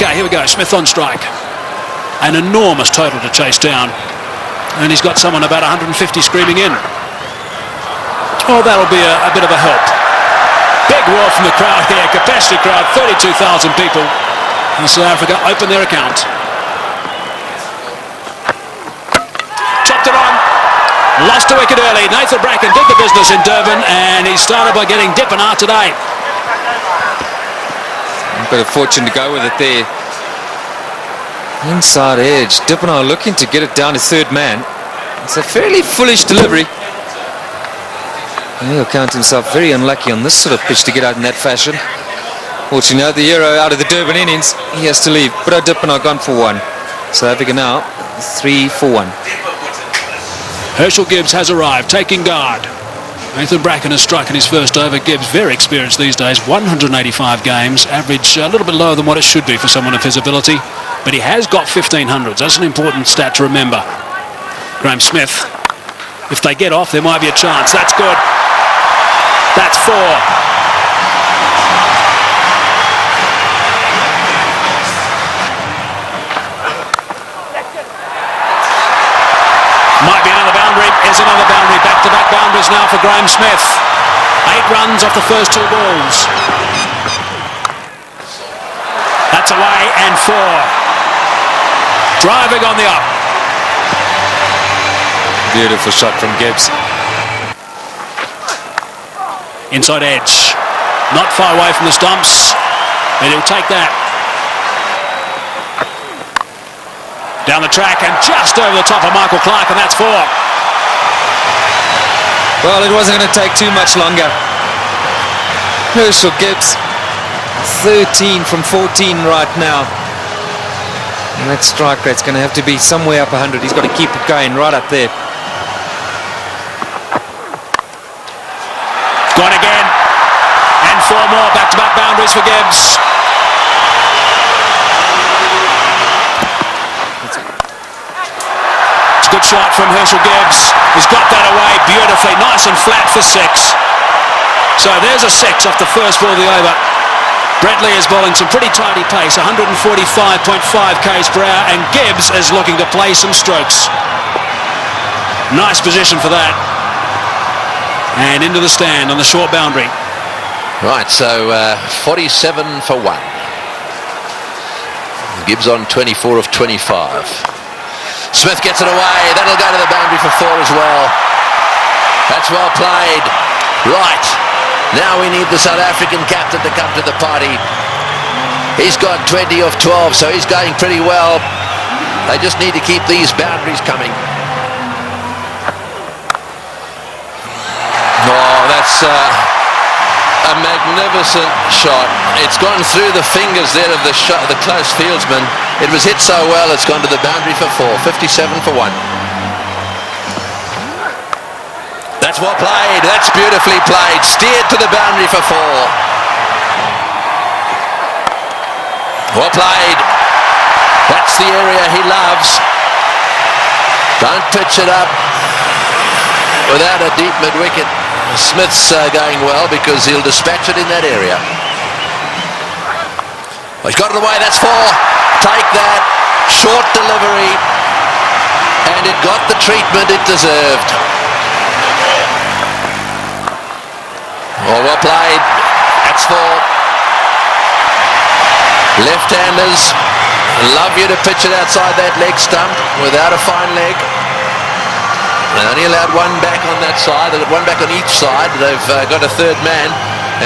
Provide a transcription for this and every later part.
Okay, here we go. Smith on strike. An enormous total to chase down. And he's got someone about 150 screaming in. Oh, that'll be a bit of a help. Big roar from the crowd here. Capacity crowd, 32,000 people. And South Africa open their account. Chopped it on. Lost a wicket early. Nathan Bracken did the business in Durban, and he started by getting Dippenaar today. A bit of fortune to go with it there. Inside edge. Dippenaar looking to get it down to third man. It's a fairly foolish delivery. He'll count himself very unlucky on this sort of pitch to get out in that fashion. Fortunately, now the hero out of the Durban innings, he has to leave. But Dippenaar gone for one. South Africa now 3 for 1. Herschel Gibbs has arrived, taking guard. Nathan Bracken has struck in his first over. Gibbs, very experienced these days, 185 games, average a little bit lower than what it should be for someone of his ability, but he has got 1500s. That's an important stat to remember. Graham Smith, if they get off, there might be a chance. That's good. That's 4. Might be another boundary. Is another boundary. Back-to-back boundaries now for Graham Smith. 8 runs off the first 2 balls. That's away and 4. Driving on the up. Beautiful shot from Gibbs. Inside edge. Not far away from the stumps. And he'll take that. Down the track and just over the top of Michael Clark, and that's 4. Well, it wasn't going to take too much longer. Herschel Gibbs, 13 from 14 right now. And that strike rate's going to have to be somewhere up 100. He's got to keep it going right up there. Gone again. And 4 more back-to-back boundaries for Gibbs. Good shot from Herschel Gibbs. He's got that away beautifully, nice and flat for 6. So there's a 6 off the first ball of the over. Brett Lee is bowling some pretty tidy pace, 145.5 k's per hour, and Gibbs is looking to play some strokes. Nice position for that. And into the stand on the short boundary. Right, so 47 for 1. Gibbs on 24 of 25. Smith gets it away. That'll go to the boundary for 4 as well. That's well played. Right. Now we need the South African captain to come to the party. He's got 20 of 12, so he's going pretty well. They just need to keep these boundaries coming. Oh, that's a magnificent shot. It's gone through the fingers there of the shot, the close fieldsman. It was hit so well, it's gone to the boundary for 4. 57 for 1. That's well played. That's beautifully played. Steered to the boundary for 4. Well played. That's the area he loves. Don't pitch it up without a deep mid-wicket. Smith's going well because he'll dispatch it in that area. Well, he's got it away. That's 4. Take that. Short delivery. And it got the treatment it deserved. Oh, well played. That's 4. Left-handers love you to pitch it outside that leg stump without a fine leg. They only allowed 1 back on that side. They've got 1 back on each side. They've got a third man,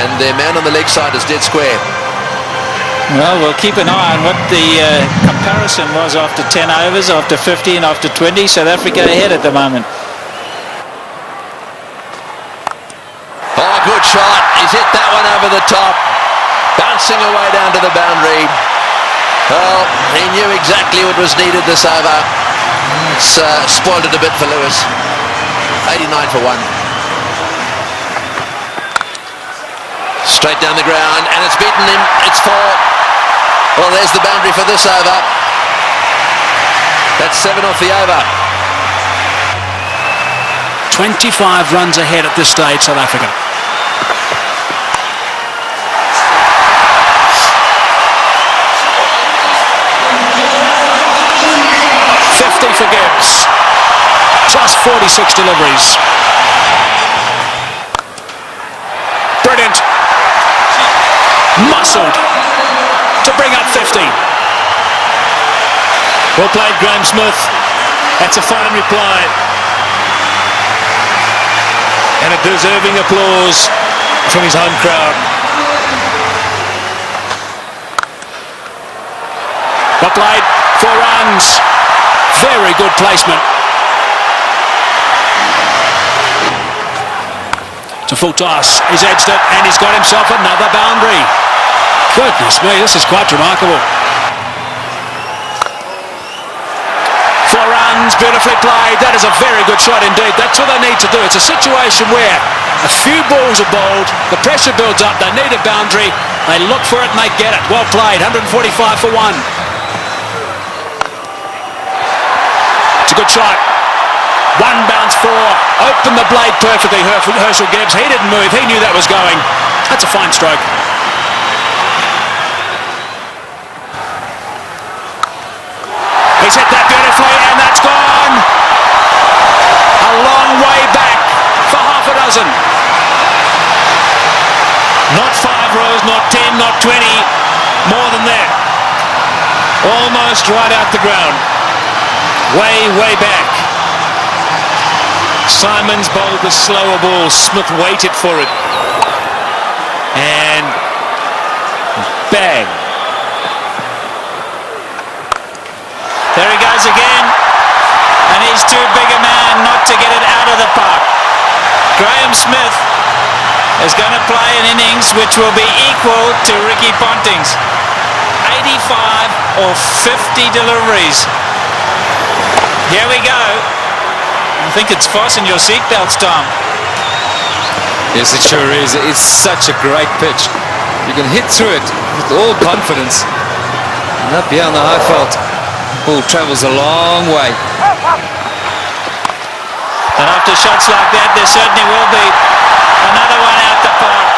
and their man on the leg side is dead square. Well, we'll keep an eye on what the comparison was after 10 overs, after 15, after 20. South Africa ahead at the moment. Oh, good shot. He's hit that one over the top. Bouncing away down to the boundary. Well, he knew exactly what was needed this over. It's spoiled it a bit for Lewis. 89 for 1. Straight down the ground, and it's beaten him. It's 4. Well, there's the boundary for this over. That's 7 off the over. 25 runs ahead at this stage, South Africa. for Gibbs. Just 46 deliveries. Brilliant. Muscled to bring up 50. Well played, Graham Smith. That's a fine reply. And a deserving applause from his home crowd. Well played. 4 runs. Very good placement. It's a full toss. He's edged it and he's got himself another boundary. Goodness me, this is quite remarkable. 4 runs, beautifully played. That is a very good shot indeed. That's what they need to do. It's a situation where a few balls are bowled, the pressure builds up, they need a boundary, they look for it and they get it. Well played, 145 for 1. It's a good shot. 1 bounce 4. Opened the blade perfectly, Herschel Gibbs. He didn't move, he knew that was going. That's a fine stroke. He's hit that beautifully and that's gone. A long way back for half a dozen. Not 5 rows, not 10, not 20. More than that. Almost right out the ground. Way, way back. Simons bowled the slower ball. Smith waited for it. And bang. There he goes again. And he's too big a man not to get it out of the park. Graham Smith is going to play an innings which will be equal to Ricky Ponting's. 85 or 50 deliveries. Here we go. I think it's fasten your seatbelts, Tom. Yes, it sure is. It's such a great pitch. You can hit through it with all confidence. And up here on the high felt, ball travels a long way. And after shots like that, there certainly will be another one out the park.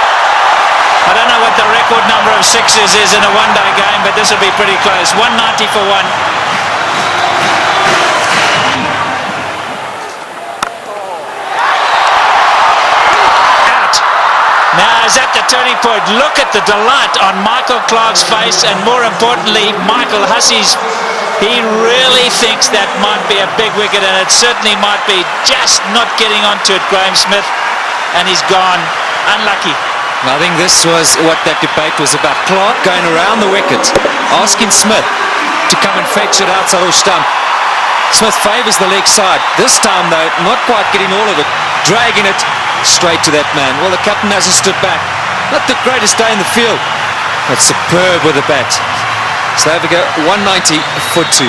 I don't know what the record number of sixes is in a one-day game, but this will be pretty close. 190 for 1. Now is at the turning point. Look at the delight on Michael Clarke's face, and more importantly, Michael Hussey's. He really thinks that might be a big wicket, and it certainly might be. Just not getting onto it, Graham Smith, and he's gone. Unlucky. I think this was what that debate was about. Clarke going around the wicket, asking Smith to come and fetch it outside or stump. Smith favours the leg side. This time, though, not quite getting all of it, dragging it straight to that man. Well, the captain hasn't stood back. Not the greatest day in the field, but superb with the bat. So there we go, 190 for 2.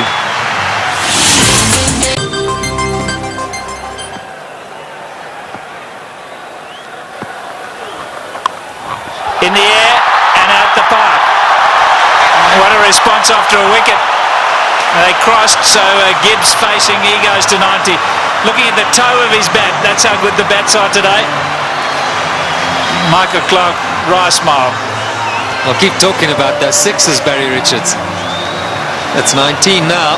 In the air and out the park. What a response after a wicket. They crossed, so Gibbs facing, he goes to 90. Looking at the toe of his bat, that's how good the bats are today. Michael Clarke, wry smile. I'll keep talking about those sixes, Barry Richards. That's 19 now.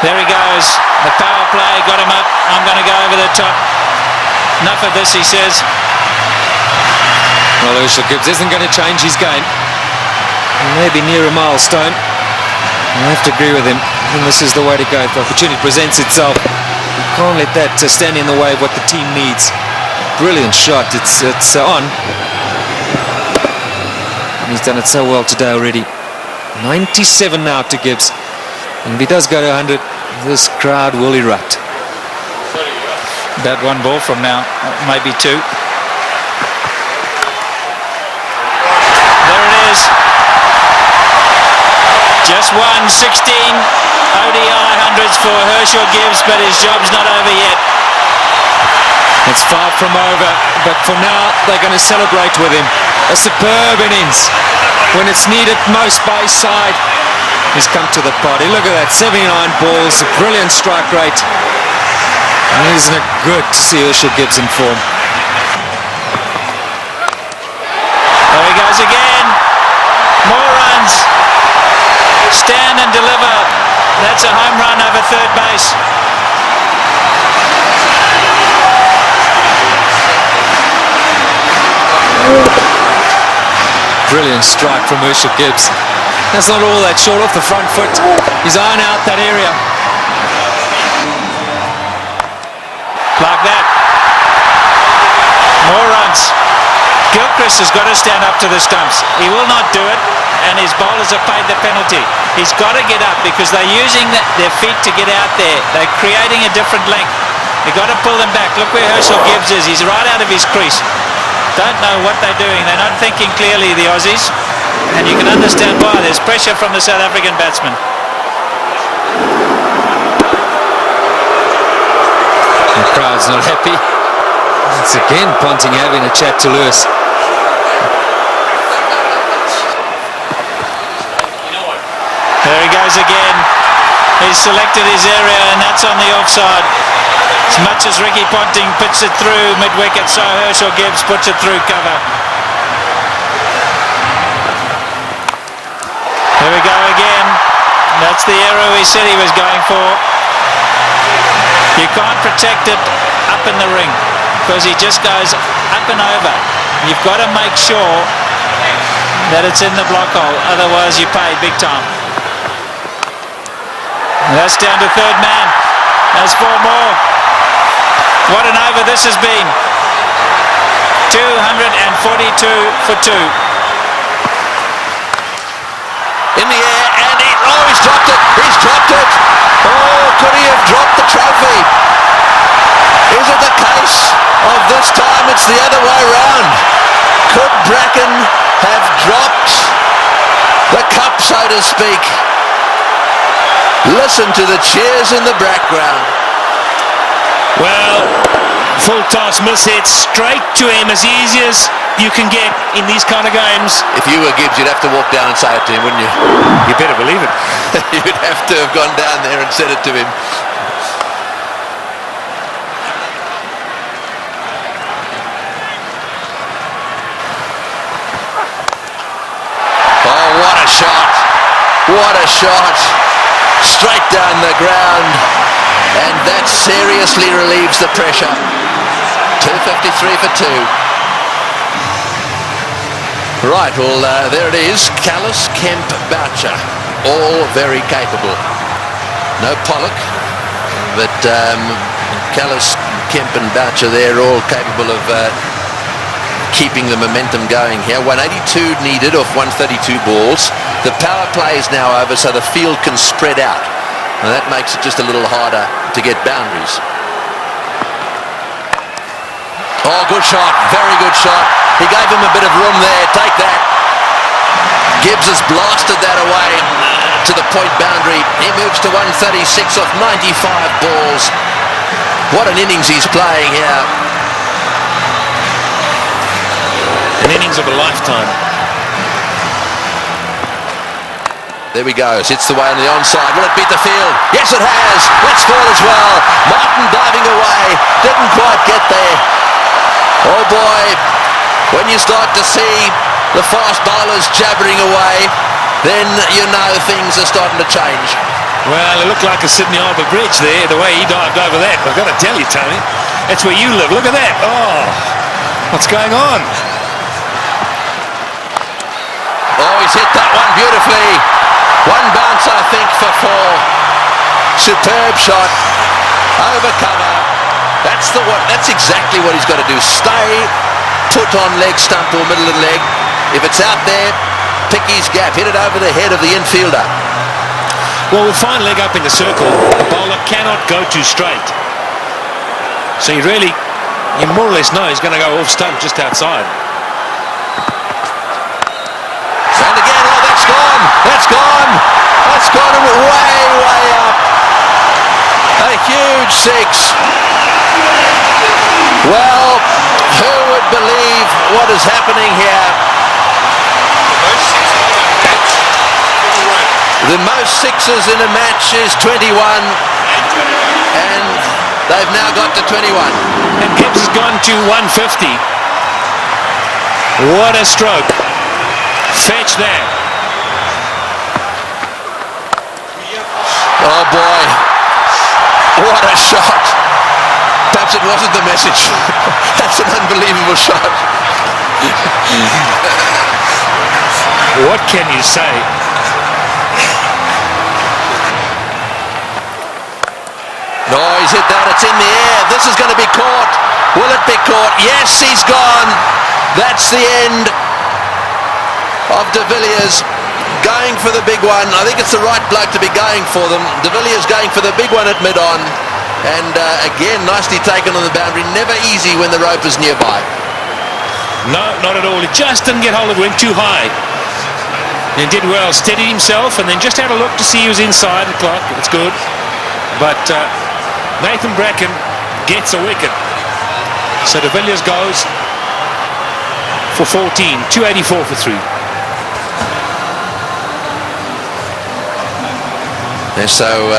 There he goes. The power play got him up. I'm going to go over the top. Enough of this, he says. Well, Herschel Gibbs isn't going to change his game. Maybe near a milestone. I have to agree with him. And this is the way to go. If the opportunity presents itself, you can't let that stand in the way of what the team needs. Brilliant shot. It's on. And he's done it so well today already. 97 now to Gibbs. And if he does go to 100, this crowd will erupt. About 1 ball from now, maybe 2. There it is. Just 16 ODI hundreds for Herschel Gibbs, but his job's not over yet. It's far from over, but for now they're going to celebrate with him. A superb innings. When it's needed most by his side, he's come to the party. Look at that, 79 balls, a brilliant strike rate. And isn't it good to see Herschel Gibbs in form? There he goes again. More runs. That's a home run over third base. Brilliant strike from Herschel Gibbs. That's not all that short off the front foot. He's eyeing out that area. Like that. More runs. Gilchrist has got to stand up to the stumps. He will not do it, and his bowlers have paid the penalty. He's got to get up because they're using their feet to get out there. They're creating a different length. You've got to pull them back. Look where Herschel Gibbs is. He's right out of his crease. Don't know what they're doing. They're not thinking clearly, the Aussies. And you can understand why. There's pressure from the South African batsman. The crowd's not happy. It's again Ponting having a chat to Lewis. There he goes again. He's selected his area, and that's on the offside. As much as Ricky Ponting puts it through mid-wicket, so Herschel Gibbs puts it through cover. Here we go again. That's the error we said he was going for. You can't protect it up in the ring because he just goes up and over. You've got to make sure that it's in the block hole, otherwise you pay big time. And that's down to third man. There's 4 more. What an over this has been. 242 for 2. In the air, and he's dropped it. He's dropped it. Oh, could he have dropped the trophy? Is it the case of this time it's the other way round? Could Bracken have dropped the cup, so to speak? Listen to the cheers in the background. Well, full toss miss hit straight to him, as easy as you can get in these kind of games. If you were Gibbs, you'd have to walk down and say it to him, wouldn't you? You better believe it. You'd have to have gone down there and said it to him. Oh, what a shot. What a shot. Straight down the ground. And that seriously relieves the pressure. 253 for 2. Right, well, there it is. Callis, Kemp, Boucher, all very capable. No Pollock, but Callis, Kemp and Boucher, they're all capable of keeping the momentum going here. 182 needed off 132 balls. The power play is now over, so the field can spread out. And that makes it just a little harder to get boundaries. Oh, good shot. Very good shot. He gave him a bit of room there. Take that. Gibbs has blasted that away to the point boundary. He moves to 136 off 95 balls. What an innings he's playing here. An innings of a lifetime. There we go. Hits the way on the onside. Will it beat the field? Yes, it has. Let's fall as well. Martin diving away. Didn't quite get there. Oh boy, when you start to see the fast bowlers jabbering away, then you know things are starting to change. Well, it looked like a Sydney Harbour Bridge there, the way he dived over that. I've got to tell you, Tony, that's where you live. Look at that. Oh, what's going on? Oh, he's hit that one beautifully. One bounce, I think, for 4. Superb shot. Over cover. That's exactly what he's got to do. Stay put on leg stump or middle of the leg. If it's out there, pick his gap. Hit it over the head of the infielder. Well, with fine leg up in the circle, the bowler cannot go too straight. So you more or less know he's going to go off stump just outside. And again, oh, that's gone. That's gone. That's gone way, way up. A huge 6. Well, who would believe what is happening here? The most 6s in a match is 21, and they've now got to 21. And Gibbs has gone to 150. What a stroke. Fetch that. Oh boy, what a shot. Perhaps it wasn't the message. That's an unbelievable shot. What can you say? No, he's hit that. It's in the air. This is going to be caught. Will it be caught? Yes, he's gone. That's the end of De Villiers going for the big one. I think it's the right bloke to be going for them. De Villiers going for the big one at mid-on. And again, nicely taken on the boundary. Never easy when the rope is nearby. No, not at all. He just didn't get hold of it, went too high. And did well, steadied himself, and then just had a look to see he was inside the clock. It's good. But Nathan Bracken gets a wicket. So De Villiers goes for 14, 284 for 3. And so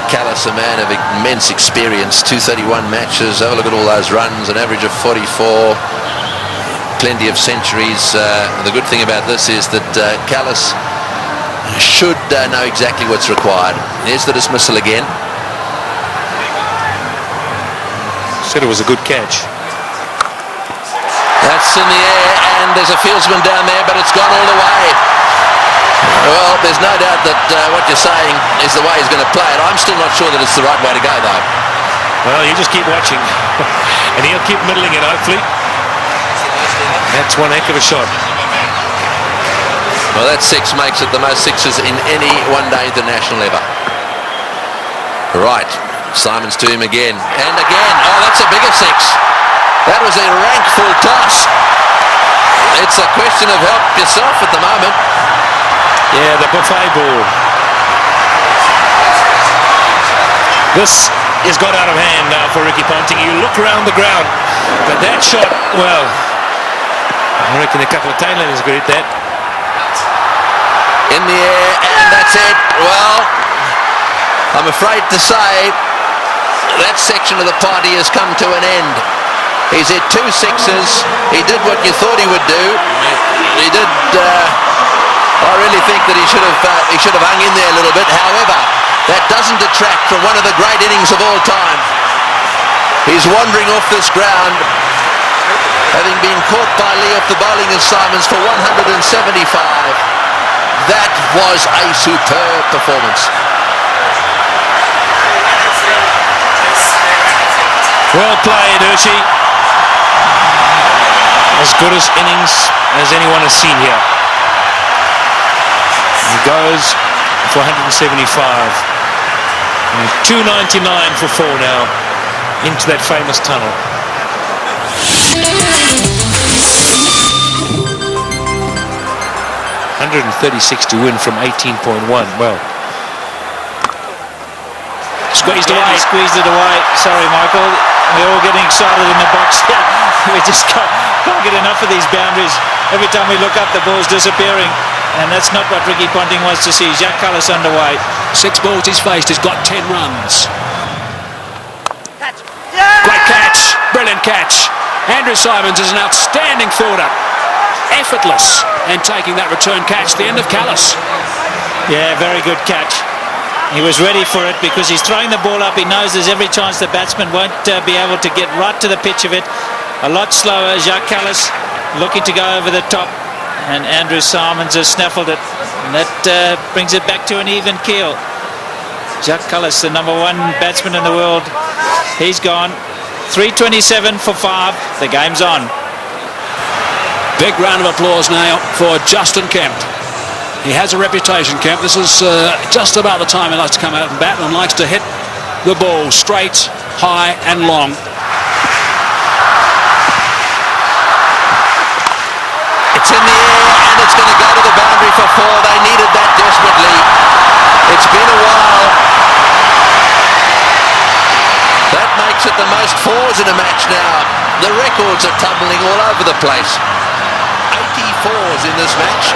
Callis, a man of immense experience, 231 matches. Have a look at all those runs, an average of 44. Plenty of centuries. The good thing about this is that Callis should know exactly what's required. Here's the dismissal again. Said it was a good catch. That's in the air, and there's a fieldsman down there, but it's gone all the way. Well, there's no doubt that what you're saying is the way he's going to play it. I'm still not sure that it's the right way to go, though. Well, you just keep watching. And he'll keep middling it, hopefully. That's one heck of a shot. Well, that six makes it the most sixes in any one-day international ever. Right, Simons to him again. And again. Oh, that's a bigger six. That was a rank full toss. It's a question of help yourself at the moment. Yeah, the buffet ball. This has got out of hand now for Ricky Ponting. You look around the ground, but that shot, well, I reckon a couple of tailenders could hit that. In the air, and that's it. Well, I'm afraid to say that section of the party has come to an end. He's hit two sixes. He did what you thought he would do. He did. I really think that he should have hung in there a little bit. However, that doesn't detract from one of the great innings of all time. He's wandering off this ground, having been caught by Lee off the bowling of Simons for 175. That was a superb performance. Well played, Hershey. As good as innings as anyone has seen here. He goes for 175. And 299 for 4 now into that famous tunnel. 136 to win from 18.1. Well, squeezed away. He squeezed it away. Sorry, Michael. We're all getting excited in the box here. We just can't get enough of these boundaries. Every time we look up, the ball's disappearing. And that's not what Ricky Ponting wants to see. Jacques Kallis underway. 6 balls he's faced. He's got 10 runs. Great catch. Brilliant catch. Andrew Simons is an outstanding fielder. Effortless. And taking that return catch. The end of Kallis. Yeah, very good catch. He was ready for it because he's throwing the ball up. He knows there's every chance the batsman won't be able to get right to the pitch of it. A lot slower. Jacques Kallis looking to go over the top. And Andrew Simons has snaffled it. And that brings it back to an even keel. Jacques Kallis, the #1 batsman in the world. He's gone. 327 for 5. The game's on. Big round of applause now for Justin Kemp. He has a reputation, Kemp. This is just about the time he likes to come out and bat and likes to hit the ball straight, high and long. It's in the air, and it's going to go to the boundary for 4. They needed that desperately. It's been a while. That makes it the most 4s in a match now. The records are tumbling all over the place. 84s in this match.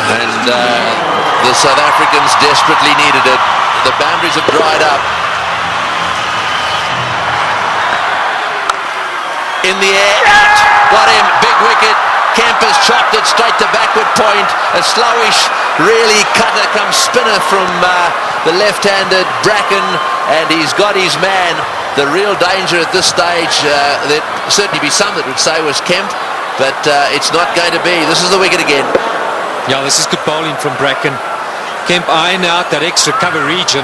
And the South Africans desperately needed it. The boundaries have dried up. In the air, got him, big wicket. Kemp has chopped it straight to backward point. A slowish, really cutter come spinner from the left-handed Bracken, and he's got his man. The real danger at this stage, there'd certainly be some that would say was Kemp, but it's not going to be. This is the wicket again. Yeah, this is good bowling from Bracken. Kemp eyeing out that extra cover region,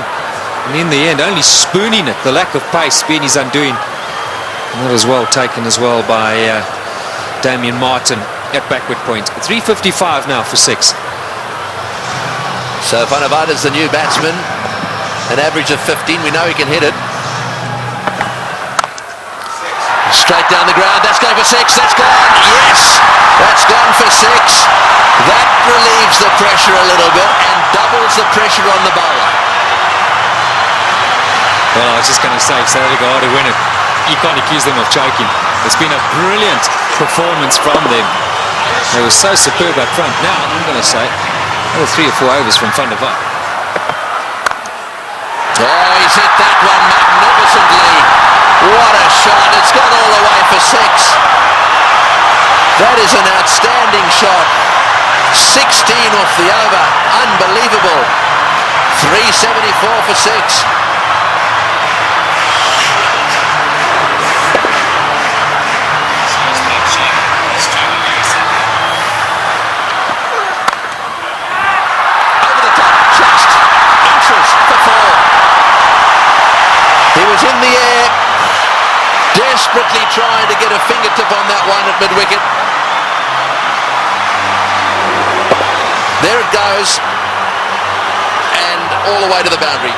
and in the end only spooning it. The lack of pace being his undoing. And that was well taken as well by Damien Martin at backward point. 3:55 now for 6. So Van der Vaart is the new batsman, an average of 15. We know he can hit it. Straight down the ground, that's going for 6, that's gone, yes, that's gone for 6. That relieves the pressure a little bit and doubles the pressure on the bowler. Well, I was just going to say, South Africa ought to win it. You can't accuse them of choking. It's been a brilliant performance from them. They were so superb up front. Now, I'm going to say, another 3 or 4 overs from Van der Vaart. Oh, he's hit that one magnificently. What a shot. It's gone all the way for 6. That is an outstanding shot. 16 off the over. Unbelievable. 374 for 6. In the air, desperately trying to get a fingertip on that one at mid-wicket. There it goes, and all the way to the boundary.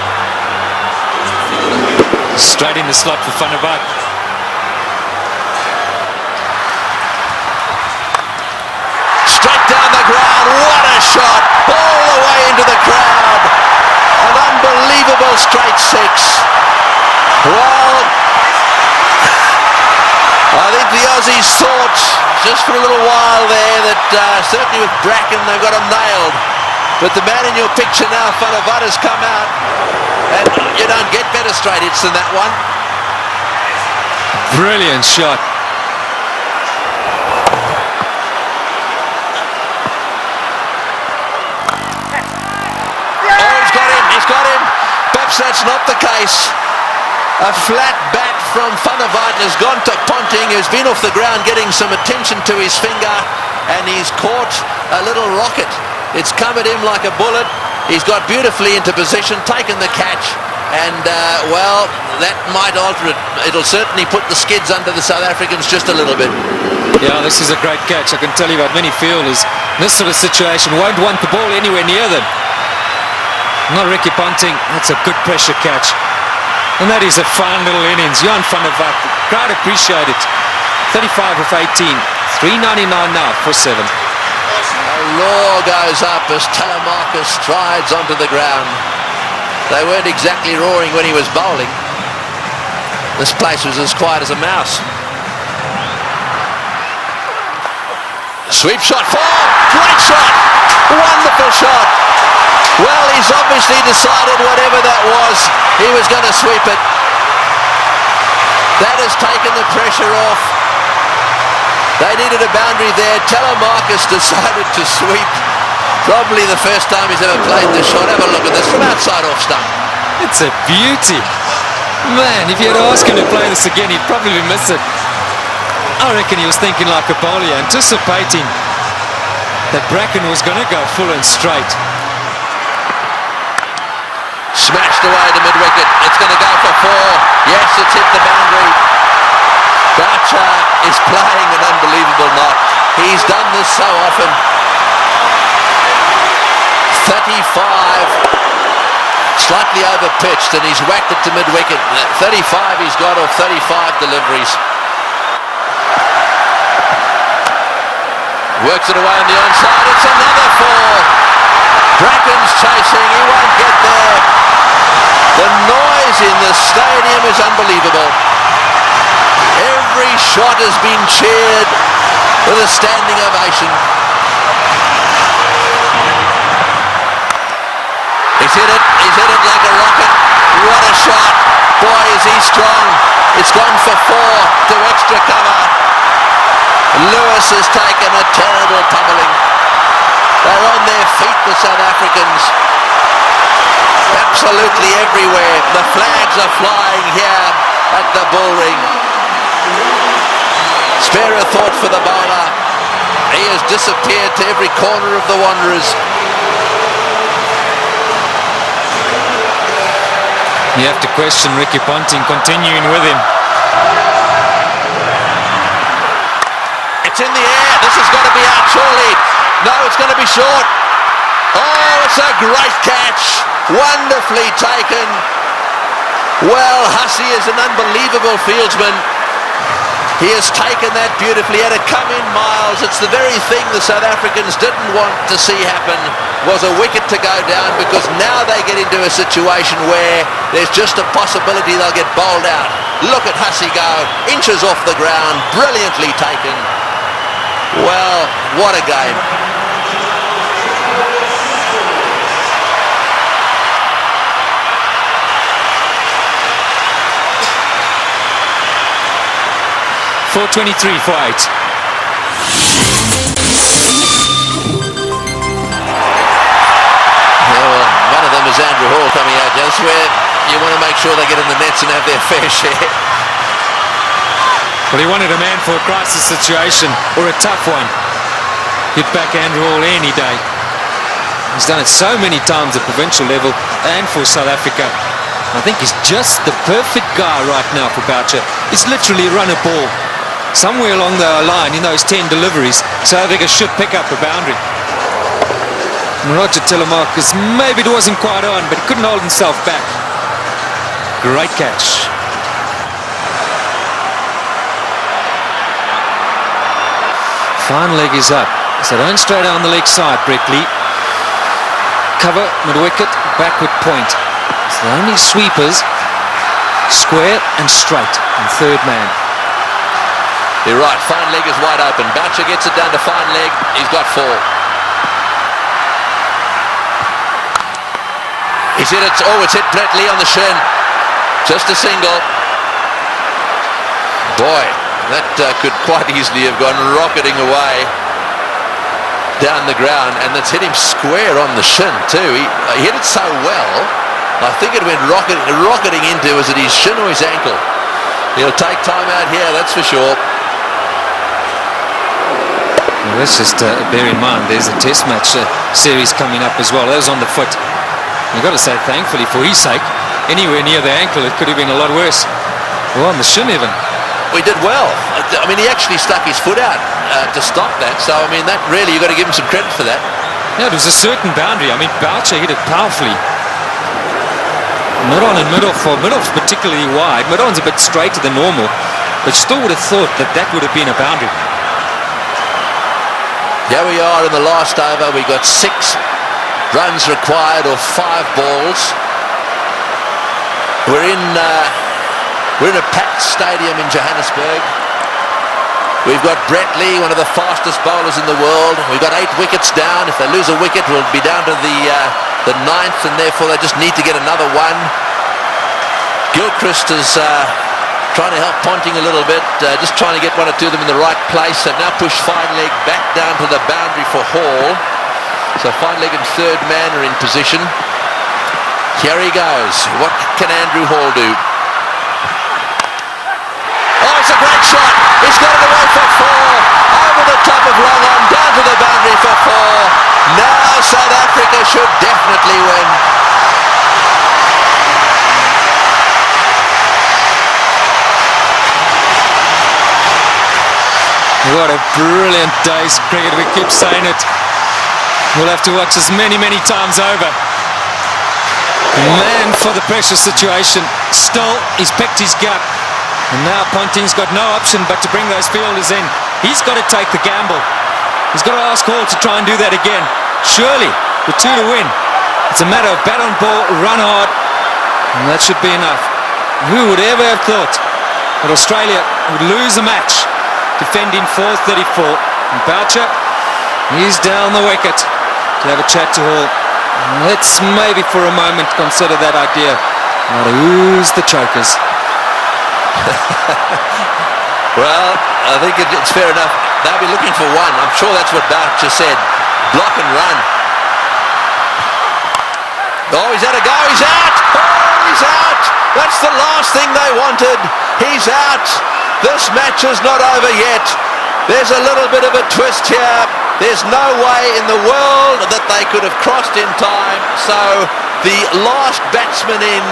Straight in the slot for Van der Vaart. Straight down the ground, what a shot, all the way into the crowd. An unbelievable straight 6. Well, I think the Aussies thought just for a little while there that certainly with Bracken they've got him nailed. But the man in your picture now, Van der Vaart, has come out, and you don't get better straight hits than that one. Brilliant shot. Oh, he's got him. Perhaps that's not the case. A flat bat from Van der Vaart has gone to Ponting, who's been off the ground getting some attention to his finger, and he's caught a little rocket. It's come at him like a bullet. He's got beautifully into position, taken the catch, and well, that might alter it. It'll certainly put the skids under the South Africans just a little bit. Yeah, this is a great catch. I can tell you about many fielders in this sort of situation won't want the ball anywhere near them. Not Ricky Ponting. That's a good pressure catch. And that is a fine little innings. Jan van der Vaart, the crowd appreciate it. 35 of 18, 399 now for 7. A roar goes up as Telemarcus strides onto the ground. They weren't exactly roaring when he was bowling. This place was as quiet as a mouse. Sweep shot, 4, great shot, wonderful shot. Well, he's obviously decided whatever that was, he was going to sweep it. That has taken the pressure off. They needed a boundary there. Telemarcus decided to sweep. Probably the first time he's ever played this shot. Have a look at this from outside off stump. It's a beauty. Man, if you had asked him to play this again, he'd probably miss it. I reckon he was thinking like a bowler, anticipating that Bracken was going to go full and straight. Smashed away to mid-wicket. It's going to go for 4. Yes, it's hit the boundary. Boucher is playing an unbelievable knock. He's done this so often. 35. Slightly over-pitched, and he's whacked it to mid-wicket. 35 he's got off 35 deliveries. Works it away on the onside. It's another 4. Bracken's chasing. He won't get there. The noise in the stadium is unbelievable. Every shot has been cheered with a standing ovation. He's hit it like a rocket. What a shot. Boy, is he strong. It's gone for 4 to extra cover. Lewis has taken a terrible pummeling. They're on their feet, the South Africans. Absolutely everywhere. The flags are flying here at the bull ring. Spare a thought for the bowler. He has disappeared to every corner of the Wanderers. You have to question Ricky Ponting continuing with him. It's in the air. This has got to be out surely. No, it's going to be short. Oh, it's a great catch. Wonderfully taken. Well, Hussey is an unbelievable fieldsman. He has taken that beautifully. He had to come in miles. It's the very thing the South Africans didn't want to see happen, was a wicket to go down, because now they get into a situation where there's just a possibility they'll get bowled out. Look at Hussey go, inches off the ground, brilliantly taken. Well, what a game. .423 for 8. Well, one of them is Andrew Hall coming out. That's where you want to make sure they get in the nets and have their fair share. Well, he wanted a man for a crisis situation, or a tough one. Hit back Andrew Hall any day. He's done it so many times at provincial level and for South Africa. I think he's just the perfect guy right now for Boucher. He's literally run a ball somewhere along the line in those 10 deliveries. South Africa should pick up a boundary. And Roger Telemarcus, maybe it wasn't quite on, but he couldn't hold himself back. Great catch. Fine leg is up. So don't stray down the leg side, Brett Lee. Cover, mid-wicket, backward point. It's the only sweepers, square and straight, and third man. You're right, fine leg is wide open. Boucher gets it down to fine leg. He's got 4. He's hit it. Oh, it's hit Brett Lee on the shin. Just a single. Boy, that could quite easily have gone rocketing away down the ground, and that's hit him square on the shin too. He hit it so well, I think it went rocketing into, was it his shin or his ankle? He'll take time out here, that's for sure. Well, let's just bear in mind there's a test match series coming up as well. That was on the foot. You've got to say thankfully for his sake, anywhere near the ankle it could have been a lot worse. Well, on the shin even. We did well. I mean, he actually stuck his foot out to stop that, so I mean, that really, you've got to give him some credit for that. Yeah, it was a certain boundary. I mean, Boucher hit it powerfully. Mid-on and mid-off, or mid-off's particularly wide. Mid-on's a bit straighter than normal, but still would have thought that that would have been a boundary. Here we are in the last over. We got 6 runs required, or 5 balls. We're in a packed stadium in Johannesburg. We've got Brett Lee, one of the fastest bowlers in the world. We've got 8 wickets down. If they lose a wicket, we'll be down to the 9th, and therefore they just need to get another one. Gilchrist is trying to help Ponting a little bit, just trying to get 1 or 2 of them in the right place. They've now pushed fine leg back down to the boundary for Hall. So fine leg and third man are in position. Here he goes. What can Andrew Hall do? Oh, it's a great shot. He's got it away for 4. Over the top of long on, down to the boundary for 4. Now South Africa should definitely win. What a brilliant day's cricket. We keep saying it. We'll have to watch this many, many times over. Man for the pressure situation. Still, he's picked his gut. And now Ponting's got no option but to bring those fielders in. He's got to take the gamble. He's got to ask Hall to try and do that again. Surely, with 2 to win, it's a matter of bat on ball, run hard, and that should be enough. Who would ever have thought that Australia would lose a match defending 434? And Boucher, he's down the wicket to have a chat to Hall. Let's maybe for a moment consider that idea. Now who's the chokers? Well, I think it's fair enough. They'll be looking for one. I'm sure that's what Boucher said. Block and run. Oh, he's had a go. He's out. Oh, he's out. That's the last thing they wanted. He's out. This match is not over yet. There's a little bit of a twist here. There's no way in the world that they could have crossed in time. So the last batsman in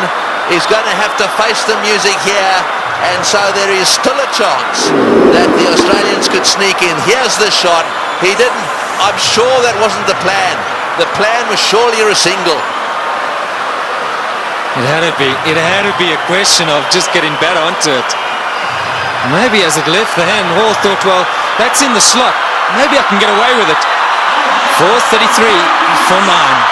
is going to have to face the music here. And so there is still a chance that the Australians could sneak in. Here's the shot. He didn't. I'm sure that wasn't the plan. The plan was surely a single. It had to be. It had to be a question of just getting better onto it. Maybe as it left the hand, Hall thought, well, that's in the slot. Maybe I can get away with it. 4:33 for 9.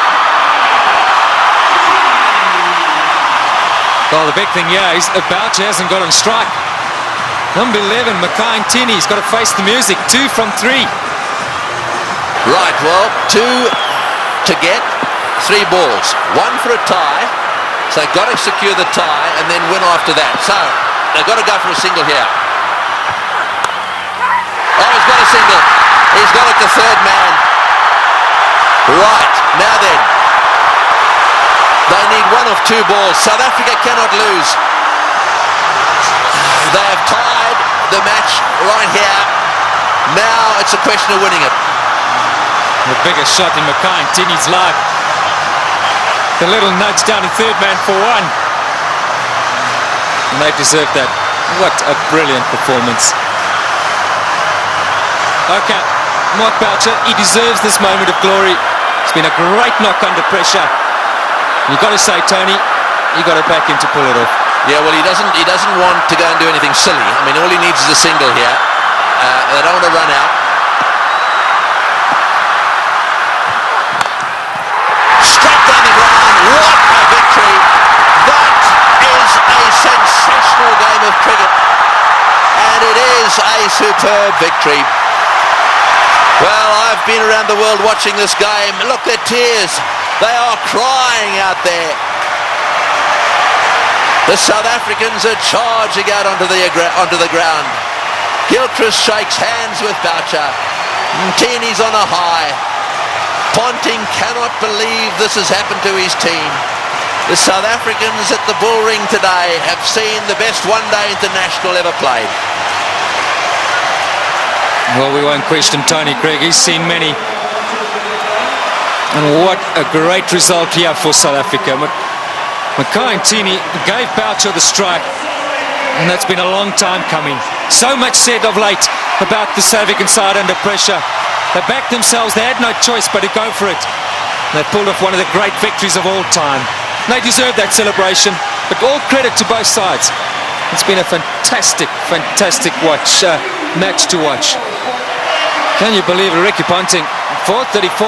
Well, the big thing here is Boucher hasn't got on strike. Number 11, Makai-Ntini's got to face the music. 2 from 3. Right, well, 2 to get, 3 balls. 1 for a tie, so they've got to secure the tie and then win after that. So they've got to go for a single here. Oh, he's got a single. He's got it to third man. Right, now then. They need 1 of 2 balls. South Africa cannot lose. They have tied the match right here. Now it's a question of winning it. The biggest shot in Makai-Ntini's life. The little nudge down to third man for 1. And they deserve that. What a brilliant performance. Okay, Mark Boucher, he deserves this moment of glory. It's been a great knock under pressure. You've got to say, Tony, you've got to back him to pull it off. Yeah, well, he doesn't want to go and do anything silly. I mean, all he needs is a single here. They don't want to run out. Straight down the ground. What a victory. That is a sensational game of cricket. And it is a superb victory. Well, I've been around the world watching this game. Look, their tears. They are crying out there. The South Africans are charging out onto the ground. Gilchrist shakes hands with Boucher. Ntini's on a high. Ponting cannot believe this has happened to his team. The South Africans at the Bull Ring today have seen the best one-day international ever played. Well, we won't question Tony Craig. He's seen many. And what a great result here for South Africa. Makai-Ntini gave Boucher the strike, and that's been a long time coming. So much said of late about the South African side under pressure. They backed themselves, they had no choice but to go for it. They pulled off one of the great victories of all time. They deserve that celebration, but all credit to both sides. It's been a fantastic, fantastic match to watch. Can you believe it, Ricky Ponting, 434.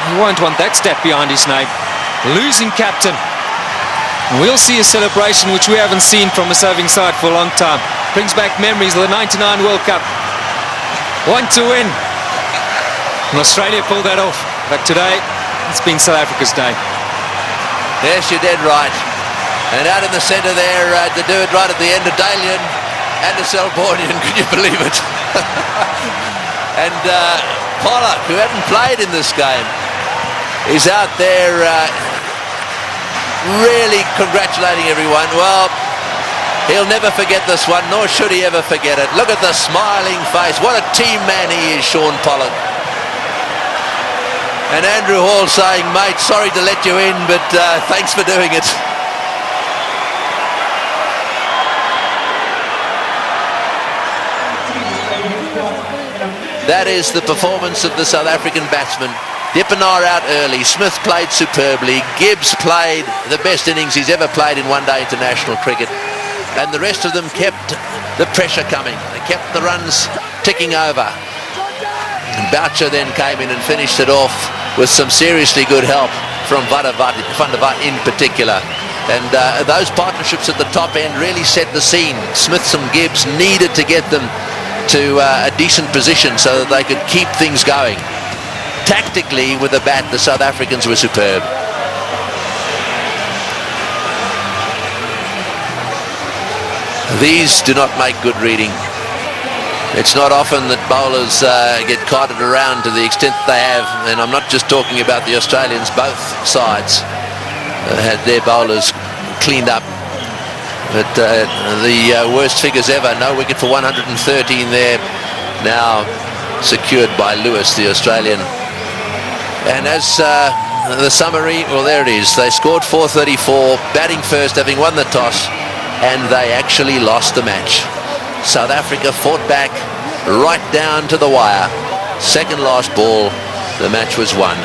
You won't want that stat behind his name. Losing captain. We'll see a celebration which we haven't seen from a serving side for a long time. Brings back memories of the 99 World Cup. 1 to win. And Australia pulled that off. But today, it's been South Africa's day. Yes, you're dead right. And out in the centre there, to do it right at the end of Dalian and the Selbornian, can you believe it? And Pollock, who hadn't played in this game, is out there really congratulating everyone. Well, he'll never forget this one, nor should he ever forget it. Look at the smiling face. What a team man he is, Sean Pollock. And Andrew Hall saying, mate, sorry to let you in, but thanks for doing it. That is the performance of the South African batsmen. Dippenaar out early. Smith played superbly. Gibbs played the best innings he's ever played in one-day international cricket. And the rest of them kept the pressure coming. They kept the runs ticking over. And Boucher then came in and finished it off with some seriously good help from Van der Vaart in particular. And those partnerships at the top end really set the scene. Smiths and Gibbs needed to get them to a decent position so that they could keep things going. Tactically, with the bat, the South Africans were superb. These do not make good reading. It's not often that bowlers get carted around to the extent that they have, and I'm not just talking about the Australians. Both sides had their bowlers cleaned up. But the worst figures ever. No wicket for 113 there. Now secured by Lewis, the Australian. And as the summary, well, there it is. They scored 434, batting first, having won the toss, and they actually lost the match. South Africa fought back right down to the wire. Second last ball, the match was won.